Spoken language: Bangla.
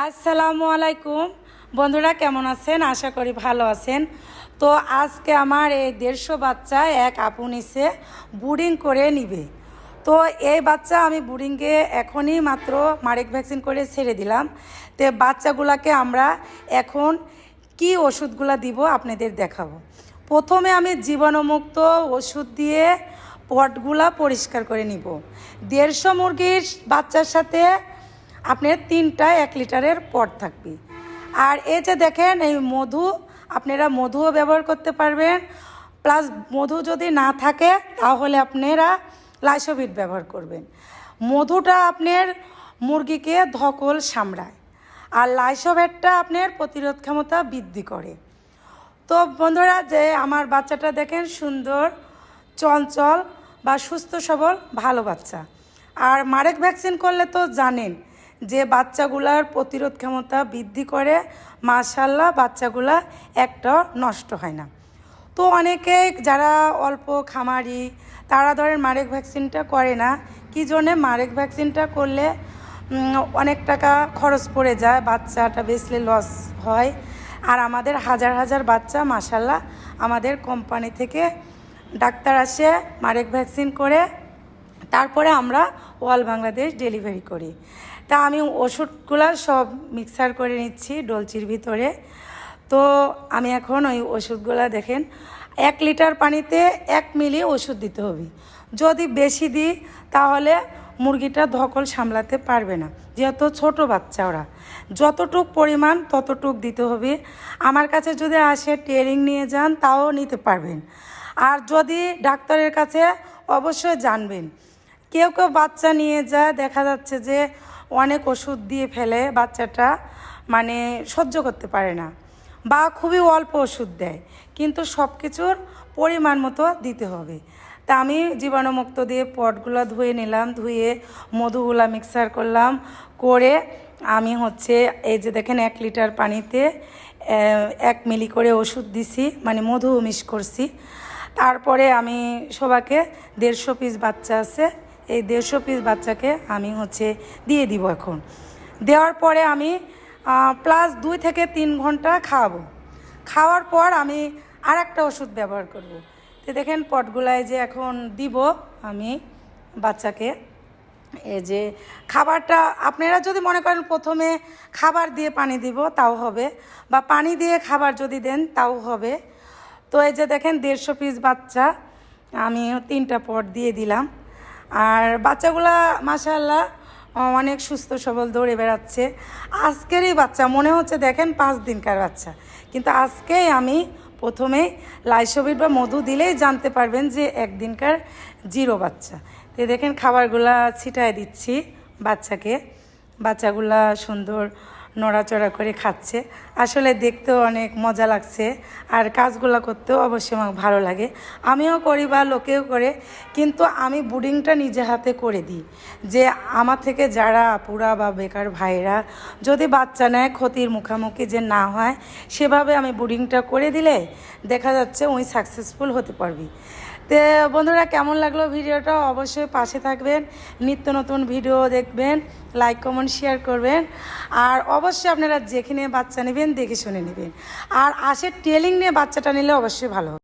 আসসালামু আলাইকুম বন্ধুরা, কেমন আছেন? আশা করি ভালো আছেন। তো আজকে আমার এই 150 বাচ্চা এক আপু নিচে বুডিং করে নিবে। তো এই বাচ্চা আমি বুডিংয়ে এখনই মাত্র মারেক ভ্যাকসিন করে ছেড়ে দিলাম। তো বাচ্চাগুলোকে আমরা এখন কি ওষুধগুলো দিব আপনাদের দেখাবো। প্রথমে আমি জীবাণুমুক্ত ওষুধ দিয়ে পটগুলা পরিষ্কার করে নিব। 150 মুরগির বাচ্চার সাথে আপনার 3টা 1 লিটারের পট থাকবে। আর এই যে দেখেন এই মধু, আপনারা মধুও ব্যবহার করতে পারবেন। প্লাস মধু যদি না থাকে তাহলে আপনারা লাইসোভিট ব্যবহার করবেন। মধুটা আপনার মুরগিকে ধকল সামলায়, আর লাইসোভিটটা আপনার প্রতিরোধ ক্ষমতা বৃদ্ধি করে। তো বন্ধুরা, যে আমার বাচ্চাটা দেখেন সুন্দর, চঞ্চল বা সুস্থ সবল ভালো বাচ্চা। আর মারেক ভ্যাকসিন করলে তো জানেন যে বাচ্চাগুলার প্রতিরোধ ক্ষমতা বৃদ্ধি করে। মাশাআল্লাহ, বাচ্চাগুলা একটা নষ্ট হয় না। তো অনেকে যারা অল্প খামারি তারা ধরেন মারেক ভ্যাকসিনটা করে না। কী জন্যে? মারেক ভ্যাকসিনটা করলে অনেক টাকা খরচ পড়ে যায়, বাচ্চাটা বেচলে লস হয়। আর আমাদের হাজার হাজার বাচ্চা মাশাআল্লাহ আমাদের কোম্পানি থেকে ডাক্তার আসে মারেক ভ্যাকসিন করে, তারপরে আমরা অল বাংলাদেশ ডেলিভারি করি। তা আমি ওষুধগুলো সব মিক্সার করে নিচ্ছি ডলচির ভিতরে। তো আমি এখন ওই ওষুধগুলো দেখেন 1 লিটার পানিতে 1 মিলি ওষুধ দিতে হবে। যদি বেশি দিই তাহলে মুরগিটা ধকল সামলাতে পারবে না, যেহেতু ছোট বাচ্চা ওরা। যতটুক পরিমাণ ততটুক দিতে হবে। আমার কাছে যদি আসে ট্রেনিং নিয়ে যান তাও নিতে পারবেন। আর যদি ডাক্তারের কাছে অবশ্যই জানবেন। কেউ কেউ বাচ্চা নিয়ে যায়, দেখা যাচ্ছে যে অনেক ওষুধ দিয়ে ফেলে, বাচ্চাটা মানে সহ্য করতে পারে না, বা খুবই অল্প ওষুধ দেয়। কিন্তু সব কিছুর পরিমাণ মতো দিতে হবে। তা আমি জীবাণুমুক্ত দিয়ে পটগুলো ধুয়ে নিলাম, ধুয়ে মধুগুলা মিক্সার করলাম, করে আমি এই যে দেখেন 1 লিটার পানিতে 1 মিলি করে ওষুধ দিছি, মানে মধু মিক্স করছি। তারপরে আমি সবাইকে 150 পিস বাচ্চা আছে, এই 150 পিস বাচ্চাকে আমি দিয়ে দিব। এখন দেওয়ার পরে আমি প্লাস 2 থেকে 3 ঘন্টা খাওয়াবো। খাওয়ার পর আমি আর একটা ওষুধ ব্যবহার করব। তো দেখেন পটগুলায় যে এখন দিব আমি বাচ্চাকে। এই যে খাবারটা আপনারা যদি মনে করেন প্রথমে খাবার দিয়ে পানি দিব তাও হবে, বা পানি দিয়ে খাবার যদি দেন তাও হবে। তো এই যে দেখেন 150 পিস বাচ্চা আমি 3টা পট দিয়ে দিলাম। আর বাচ্চাগুলা মাশাআল্লাহ অনেক সুস্থ সবল দৌড়ে বেড়াচ্ছে। আজকেরই বাচ্চা মনে হচ্ছে দেখেন 5 দিনকার বাচ্চা, কিন্তু আজকেই আমি প্রথমে লাইসোভিট বা মধু দিলেই জানতে পারবেন যে 1 দিনকার জিরো বাচ্চা। তো দেখেন খাবারগুলা ছিটায় দিচ্ছি বাচ্চাকে। বাচ্চাগুলা সুন্দর নড়াচড়া করে খাচ্ছে। আসলে দেখতেও অনেক মজা লাগছে, আর কাজগুলো করতেও অবশ্যই আমার ভালো লাগে। আমিও করি বা লোকেও করে, কিন্তু আমি বুডিংটা নিজে হাতে করে দিই। যে আমার থেকে যারা আপুরা বা বেকার ভাইরা যদি বাচ্চা নেয় ক্ষতির মুখোমুখি যে না হয়, সেভাবে আমি বুডিংটা করে দিলে দেখা যাচ্ছে ওই সাকসেসফুল হতে পারবি। তো বন্ধুরা, কেমন লাগলো ভিডিওটা? অবশ্যই পাশে থাকবেন, নিত্য নতুন ভিডিও দেখবেন, লাইক কমেন্ট শেয়ার করবেন। আর অবশ্যই আপনারা যেখানে বাচ্চা নেবেন দেখে শুনে নেবেন। আর ট্রেনিং নিয়ে বাচ্চাটা নিলে অবশ্যই ভালো হবে।